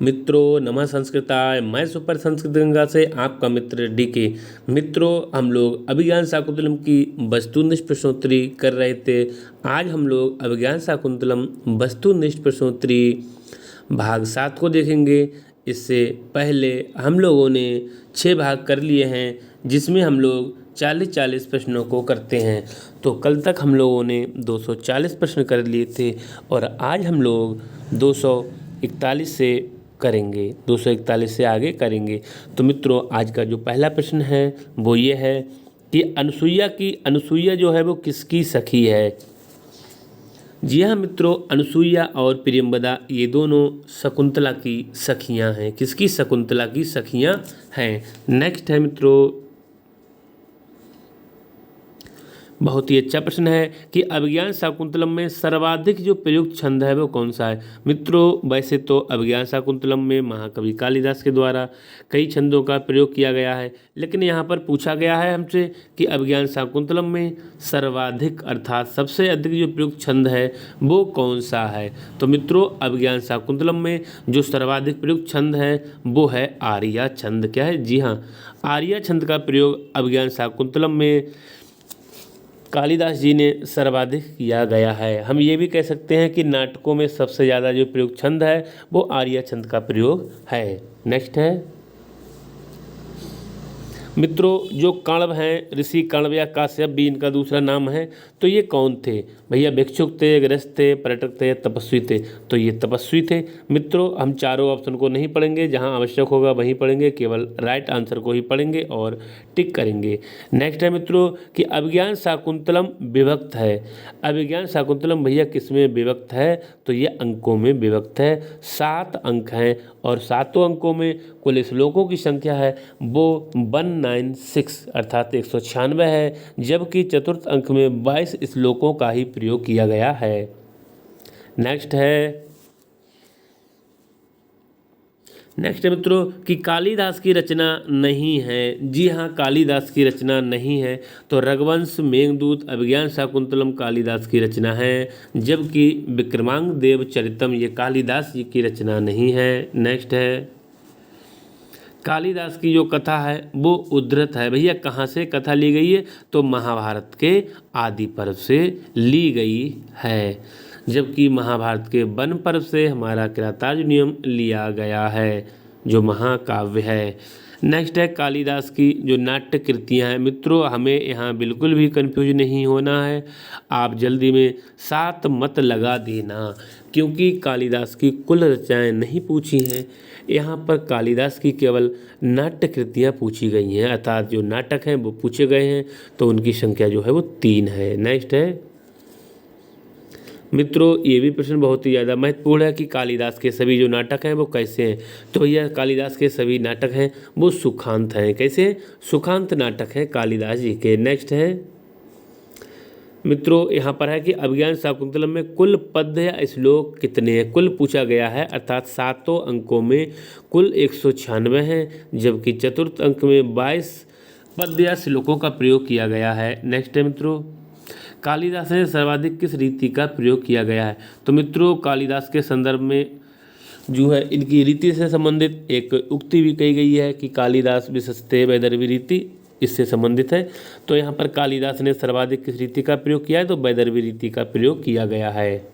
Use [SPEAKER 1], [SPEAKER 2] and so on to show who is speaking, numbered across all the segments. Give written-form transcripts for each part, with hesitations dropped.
[SPEAKER 1] मित्रों नमः संस्कृताय। मैं सुपर संस्कृत गंगा से आपका मित्र डीके। मित्रों हम लोग अभिज्ञान शाकुंतलम की वस्तुनिष्ठ प्रश्नोत्तरी कर रहे थे। आज हम लोग अभिज्ञान शाकुंतलम वस्तुनिष्ठ प्रश्नोत्तरी भाग 7 को देखेंगे। इससे पहले हम लोगों ने 6 भाग कर लिए हैं, जिसमें हम लोग 40-40 प्रश्नों को करते हैं। तो कल तक हम लोगों ने 240 प्रश्न कर लिए थे और आज हम लोग 241 से करेंगे, 241 से आगे करेंगे। तो मित्रों आज का जो पहला प्रश्न है वो ये है कि अनुसुईया जो है वो किसकी सखी है। जी हाँ मित्रों, अनुसुईया और प्रियंवदा ये दोनों शकुंतला की सखियां हैं। किसकी? शकुंतला की सखियां हैं। नेक्स्ट है मित्रों, बहुत ही अच्छा प्रश्न है कि अभिज्ञान शाकुंतलम में सर्वाधिक जो प्रयुक्त छंद है वो कौन सा है। मित्रों वैसे तो अभिज्ञान शाकुंतलम में महाकवि कालिदास के द्वारा कई छंदों का प्रयोग किया गया है, लेकिन यहाँ पर पूछा गया है हमसे कि अभिज्ञान शाकुंतलम में सर्वाधिक अर्थात सबसे अधिक जो प्रयुक्त छंद है वो कौन सा है। तो मित्रों अभिज्ञान शाकुंतलम में जो सर्वाधिक प्रयुक्त छंद है वो है आर्या छंद। क्या है? जी हाँ, आर्या छंद का प्रयोग अभिज्ञान शाकुंतलम में कालिदास जी ने सर्वाधिक किया गया है। हम ये भी कह सकते हैं कि नाटकों में सबसे ज़्यादा जो प्रयुक्त छंद है वो आर्या छंद का प्रयोग है। नेक्स्ट है मित्रों, जो कण्व हैं, ऋषि कण्व या काश्यप भी इनका दूसरा नाम है, तो ये कौन थे भैया? भिक्षुक थे, गृहस्थ थे, पर्यटक थे, तपस्वी थे। तो ये तपस्वी थे। मित्रों हम चारों ऑप्शन को नहीं पढ़ेंगे, जहां आवश्यक होगा वहीं पढ़ेंगे, केवल राइट आंसर को ही पढ़ेंगे और टिक करेंगे। नेक्स्ट है मित्रों कि अभिज्ञान शाकुंतलम विभक्त है। अभिज्ञान शाकुंतलम भैया किसमें विभक्त है? तो ये अंकों में विभक्त है। 7 अंक हैं और 7 अंकों में कुल श्लोकों की संख्या है वो 196 अर्थात 196 है, जबकि चतुर्थ अंक में 22 श्लोकों का ही प्रयोग किया गया है। नेक्स्ट है मित्रों कि कालिदास की रचना नहीं है। जी हाँ, कालिदास की रचना नहीं है। तो रघुवंश, मेघदूत, अभिज्ञान शाकुंतलम कालिदास की रचना है, जबकि विक्रमांक देव चरितम ये कालिदास जी की रचना नहीं है। नेक्स्ट है कालिदास की जो कथा है वो उद्धृत है। भैया कहाँ से कथा ली गई है? तो महाभारत के आदि पर्व से ली गई है, जबकि महाभारत के वन पर्व से हमारा किरातार्जुनीयम लिया गया है जो महाकाव्य है। नेक्स्ट है कालिदास की जो नाट्य कृतियाँ हैं। मित्रों हमें यहाँ बिल्कुल भी कंफ्यूज नहीं होना है, आप जल्दी में 7 मत लगा देना, क्योंकि कालिदास की कुल रचनाएं नहीं पूछी हैं। यहाँ पर कालिदास की केवल नाट्य कृतियाँ पूछी गई हैं, अर्थात जो नाटक हैं वो पूछे गए हैं, तो उनकी संख्या जो है वो 3 है। नेक्स्ट है मित्रों, ये भी प्रश्न बहुत ही ज़्यादा महत्वपूर्ण है कि कालिदास के सभी जो नाटक हैं वो कैसे हैं। तो भैया कालिदास के सभी नाटक हैं वो सुखांत हैं। कैसे हैं? सुखांत नाटक हैं कालिदास जी के। नेक्स्ट है मित्रों, यहाँ पर है कि अभिज्ञान शाकुंतलम में कुल पद्य या श्लोक कितने हैं। कुल पूछा गया है, अर्थात 7 अंकों में कुल 196 हैं, जबकि चतुर्थ अंक में 22 पद्य या श्लोकों का प्रयोग किया गया है। नेक्स्ट है मित्रों, कालिदास ने सर्वाधिक किस रीति का प्रयोग किया गया है। तो मित्रों कालिदास के संदर्भ में जो है इनकी रीति से संबंधित एक उक्ति भी कही गई है कि कालिदास विशस्ते वैदर्भी रीति, इससे संबंधित है। तो यहाँ पर कालिदास ने सर्वाधिक किस रीति का प्रयोग किया है? तो वैदर्भी रीति का प्रयोग किया गया है।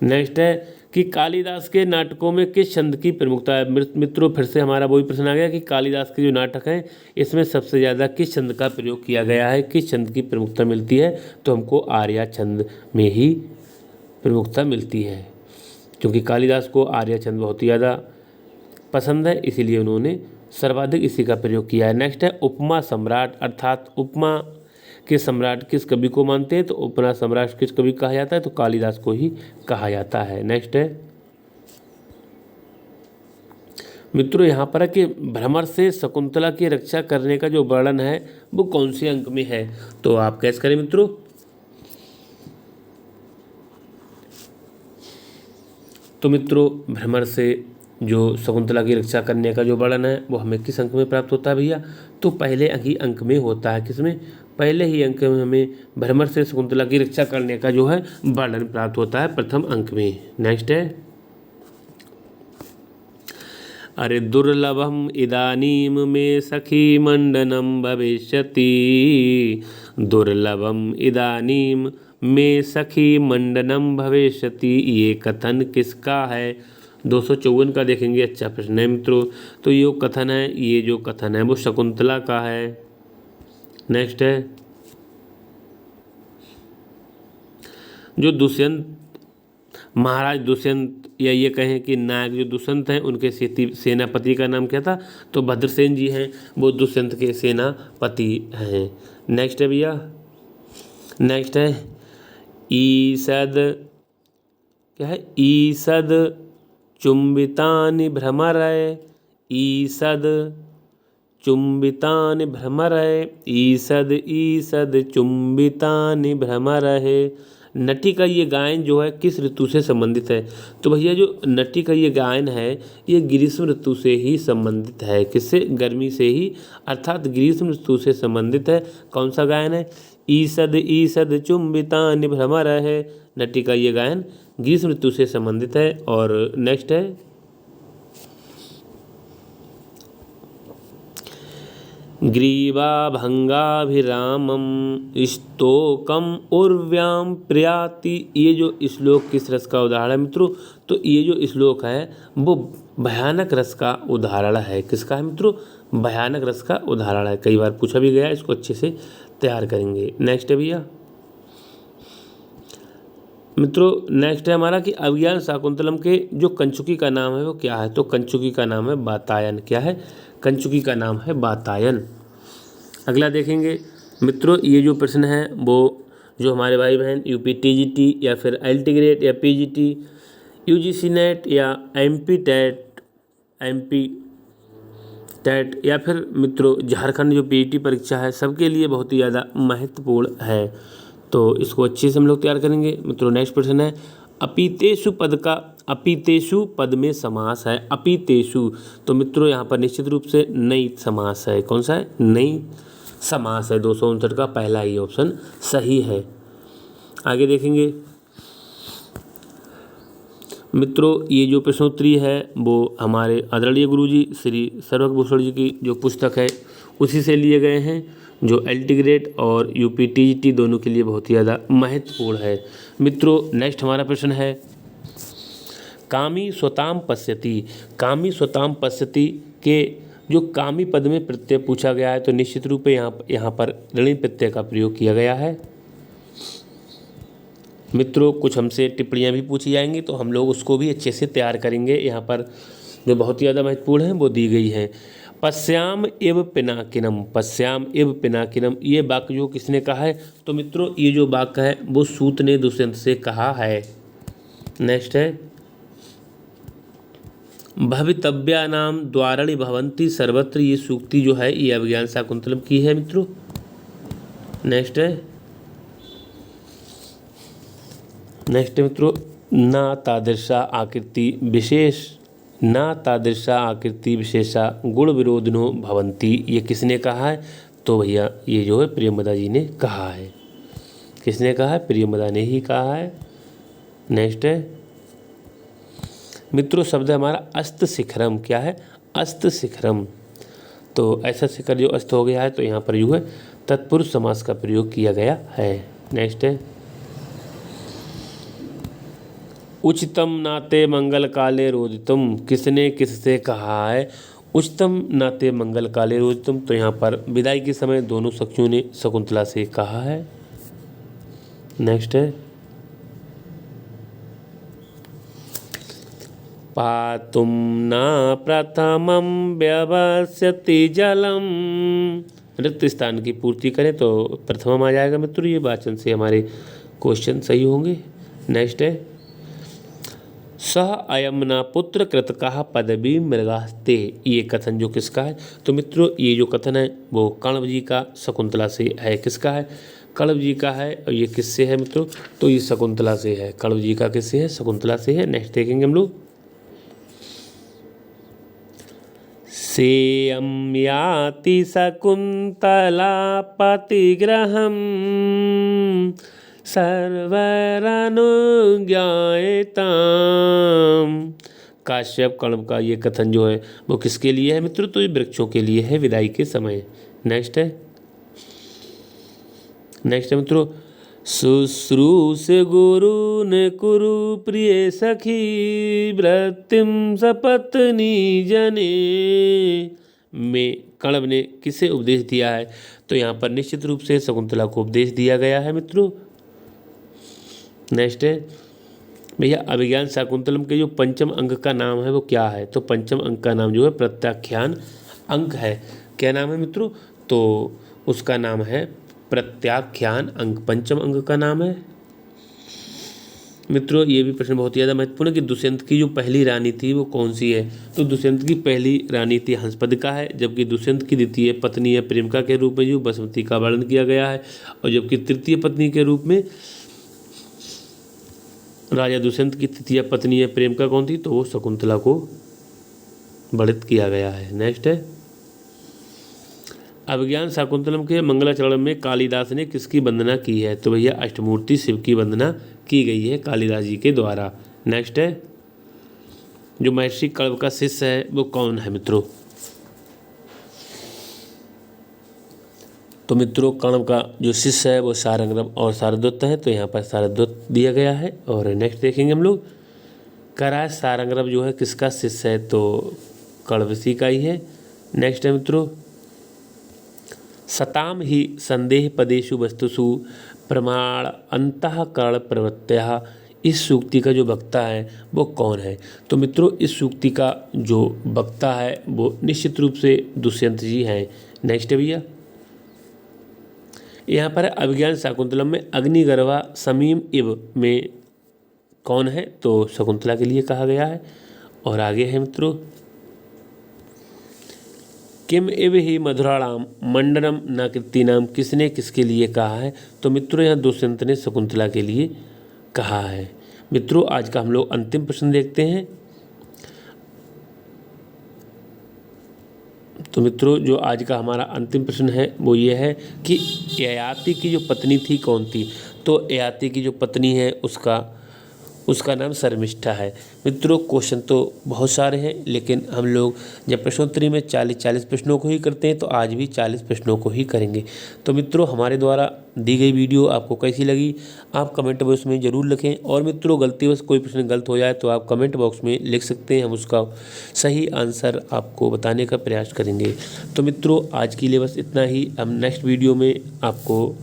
[SPEAKER 1] नेक्स्ट है कि कालिदास के नाटकों में किस छंद की प्रमुखता है। मित्रों फिर से हमारा वही प्रश्न आ गया कि कालिदास के जो नाटक हैं इसमें सबसे ज़्यादा किस छंद का प्रयोग किया गया है, किस छंद की प्रमुखता मिलती है। तो हमको आर्या छंद में ही प्रमुखता मिलती है, क्योंकि कालिदास को आर्या छंद बहुत ही ज़्यादा पसंद है, इसीलिए उन्होंने सर्वाधिक इसी का प्रयोग किया है। नेक्स्ट है उपमा सम्राट, अर्थात उपमा के सम्राट किस कवि को मानते हैं। तो उपमा सम्राट किस कवि कहा जाता है? तो कालिदास को ही कहा जाता है। नेक्स्ट है मित्रों, यहाँ पर है कि भ्रमर से शकुंतला की रक्षा करने का जो वर्णन है वो कौन से अंक में है। तो आप कैसे करें मित्रों? तो मित्रों भ्रमर से जो शकुंतला की रक्षा करने का जो वर्णन है वो हमें किस अंक में प्राप्त होता है भैया? तो पहले ही अंक में होता है। किसमें? पहले ही अंक में हमें भ्रमर से शकुंतला की रक्षा करने का जो है वर्णन प्राप्त होता है प्रथम अंक में। नेक्स्ट है अरे दुर्लभम इदानीम मे सखी मंडनम भविष्यति, दुर्लभम इदानीम में सखी मंडनम भविष्यति, ये कथन किसका है? 254 का देखेंगे, अच्छा प्रश्न है मित्रों। तो ये कथन है, ये जो कथन है वो शकुंतला का है। नेक्स्ट है जो दुष्यंत महाराज दुष्यंत, या ये कहें कि नायक जो दुष्यंत हैं उनके सेनापति का नाम क्या था? तो भद्रसेन जी हैं, वो दुष्यंत के सेनापति हैं। नेक्स्ट है भैया, नेक्स्ट है ईसद, क्या है? ईसद चुंबितानि भ्रमरय, ईसद चुंबितानि भ्रमरय, ईसद ईसद चुंबितानि भ्रमरहे। नटी का ये गायन जो है किस ऋतु से संबंधित है? तो भैया जो नटी का ये गायन है ये ग्रीष्म ऋतु से ही संबंधित है। किससे? गर्मी से ही, अर्थात ग्रीष्म ऋतु से संबंधित है। कौन सा गायन है? ईसद ईसद चुंबितानि भ्रमरहे, नटी का ये गायन ग्रीष्म ऋतु से संबंधित है। और नेक्स्ट है ग्रीवाभंगाभिरामम स्तोकम उर्व्याम प्रयाति, ये जो श्लोक किस रस का उदाहरण है मित्रों? तो ये जो श्लोक है वो भयानक रस का उदाहरण है। किसका है मित्रों? भयानक रस का उदाहरण है। कई बार पूछा भी गया, इसको अच्छे से तैयार करेंगे। नेक्स्ट है भैया मित्रों, नेक्स्ट है हमारा कि अभिज्ञान शाकुंतलम के जो कंचुकी का नाम है वो क्या है? तो कंचुकी का नाम है वातायन। क्या है? कंचुकी का नाम है वातायन। अगला देखेंगे मित्रों, ये जो प्रश्न है वो जो हमारे भाई बहन यूपी टीजीटी या फिर एलटी ग्रेड या पीजीटी, यूजीसी नेट या एमपी टेट या फिर मित्रों झारखंड जो पीईटी परीक्षा है, सबके लिए बहुत ही ज़्यादा महत्वपूर्ण है। तो इसको अच्छे से हम लोग तैयार करेंगे मित्रों। नेक्स्ट प्रश्न है अपीतेषु पद का, अपीतेषु पद में समास है। अपीतेषु, तो मित्रों यहाँ पर निश्चित रूप से नई समास है। कौन सा है? नई समास है। 259 का पहला ही ऑप्शन सही है। आगे देखेंगे मित्रों, ये जो प्रश्नोत्तरी है वो हमारे आदरणीय गुरुजी श्री सर्वभूषण जी की जो पुस्तक है उसी से लिए गए हैं, जो एलटी ग्रेड और यूपी टीजीटी दोनों के लिए बहुत ही ज़्यादा महत्वपूर्ण है। मित्रों नेक्स्ट हमारा प्रश्न है कामी स्वताम पश्यति। कामी स्वताम पश्यति के जो कामी पद में प्रत्यय पूछा गया है, तो निश्चित रूप से यहाँ पर ऋणी प्रत्यय का प्रयोग किया गया है। मित्रों कुछ हमसे टिप्पणियाँ भी पूछी जाएंगी, तो हम लोग उसको भी अच्छे से तैयार करेंगे। यहाँ पर जो बहुत ही ज़्यादा महत्वपूर्ण है वो दी गई है। पश्याम एव पिनाकिनम, पश्याम एव पिनाकिनम, ये वाक्य जो किसने कहा है? तो मित्रों ये जो वाक्य है वो सूत ने दुष्यंत से कहा है। नेक्स्ट है भवितव्यानाम द्वारणि भवन्ति सर्वत्र, ये सूक्ति जो है ये अभिज्ञान शाकुंतलम की है मित्रों। नेक्स्ट है मित्रों ना तादृशा आकृति विशेष, ना तादृशा आकृति विशेषा गुण विरोधिनो भवन्ति, ये किसने कहा है? तो भैया ये जो है प्रियंवदा जी ने कहा है। किसने कहा है? प्रियंवदा ने ही कहा है। नेक्स्ट है मित्रों शब्द है हमारा अस्त शिखरम। क्या है? अस्त शिखरम। तो ऐसा शिखर जो अस्त हो गया है, तो यहाँ पर जो है तत्पुरुष समास का प्रयोग किया गया है। नेक्स्ट है उच्चतम नाते मंगल काले रोदितम, किसने किससे कहा है? उच्चतम नाते मंगल काले रोदितम, तो यहाँ पर विदाई के समय दोनों सखियों ने शकुंतला से कहा है। नेक्स्ट है पातुम न प्रथमम व्यवस्यति जलम, रिक्त स्थान की पूर्ति करें तो प्रथमम आ जाएगा मित्रों। ये वाचन से हमारे क्वेश्चन सही होंगे। नेक्स्ट है सह अयमना पुत्र कृतकाः पदवी मृगास्ते, ये कथन जो किसका है? तो मित्रों ये जो कथन है वो कण्व जी का शकुंतला से है। किसका है? कण्व जी का है। और ये किससे है मित्रों? तो ये शकुंतला से है। कण्व जी का किससे है? शकुंतला से है। नेक्स्ट देखेंगे हम लोग सेयं याति शकुंतला पतिगृहं सर्वरनुज्ञायतां काश्यप कण्व का ये कथन जो है वो किसके लिए है मित्रों? तो ये वृक्षों के लिए है विदाई के समय। नेक्स्ट है मित्रों, शुश्रूषे गुरु ने कुरु प्रिय सखी वृत्तिम सपत्नी जने में कण्व ने किसे उपदेश दिया है? तो यहाँ पर निश्चित रूप से शकुंतला को उपदेश दिया गया है मित्रों। नेक्स्ट है भैया, अभिज्ञान शाकुंतलम के जो पंचम अंक का नाम है वो क्या है? तो पंचम अंक का नाम जो है प्रत्याख्यान अंक है। क्या नाम है मित्रों? तो उसका नाम है प्रत्याख्यान अंक, पंचम अंक का नाम है। मित्रों ये भी प्रश्न बहुत ज़्यादा महत्वपूर्ण है कि दुष्यंत की जो पहली रानी थी वो कौन सी है? तो दुष्यंत की पहली रानी थी हंसपदिका है, जबकि दुष्यंत की द्वितीय पत्नी है प्रेमिका के रूप में जो बसंती का वर्णन किया गया है, और जबकि तृतीय पत्नी के रूप में राजा दुष्यंत की तृतीय पत्नी है प्रेमिका कौन थी? तो वो शकुंतला को वर्णित किया गया है। नेक्स्ट है, अभिज्ञान शाकुंतलम के मंगलाचरण में कालिदास ने किसकी वंदना की है? तो भैया अष्टमूर्ति शिव की वंदना की गई है कालिदास जी के द्वारा। नेक्स्ट है, जो महर्षि कण्व का शिष्य है वो कौन है मित्रों? तो मित्रों कण्व का जो शिष्य है वो सारंगधर और शारदत्त है, तो यहाँ पर शारदत्त दिया गया है। और नेक्स्ट देखेंगे हम लोग, कराय सारंगधर जो है किसका शिष्य है? तो कण्वसी का ही है। नेक्स्ट है मित्रों, सताम ही संदेह पदेषु वस्तुषु प्रमाण अंतःकरण प्रवृत्तयः, इस सूक्ति का जो वक्ता है वो कौन है? तो मित्रों इस सूक्ति का जो वक्ता है वो निश्चित रूप से दुष्यंत जी हैं। नेक्स्ट भैया, यहाँ पर अभिज्ञान शाकुंतलम में अग्निगर्भा समीम इव में कौन है? तो शकुंतला के लिए कहा गया है। और आगे है मित्रों, किम इव ही मधुराणाम मंडनम न कृतीनाम, किसने किसके लिए कहा है? तो मित्रों यहाँ दुष्यंत ने शकुंतला के लिए कहा है। मित्रों आज का हम लोग अंतिम प्रश्न देखते हैं। तो मित्रों जो आज का हमारा अंतिम प्रश्न है वो ये है कि ययाति की जो पत्नी थी कौन थी? तो ययाति की जो पत्नी है उसका नाम शर्मिष्ठा है। मित्रों क्वेश्चन तो बहुत सारे हैं, लेकिन हम लोग जब प्रश्नोत्तरी में 40 प्रश्नों को ही करते हैं तो आज भी 40 प्रश्नों को ही करेंगे। तो मित्रों हमारे द्वारा दी गई वीडियो आपको कैसी लगी आप कमेंट बॉक्स में ज़रूर लिखें। और मित्रों गलतीवश कोई प्रश्न गलत हो जाए तो आप कमेंट बॉक्स में लिख सकते हैं, हम उसका सही आंसर आपको बताने का प्रयास करेंगे। तो मित्रों आज के लिए बस इतना ही, हम नेक्स्ट वीडियो में आपको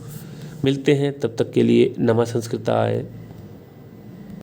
[SPEAKER 1] मिलते हैं, तब तक के लिए नमः संस्कृताय।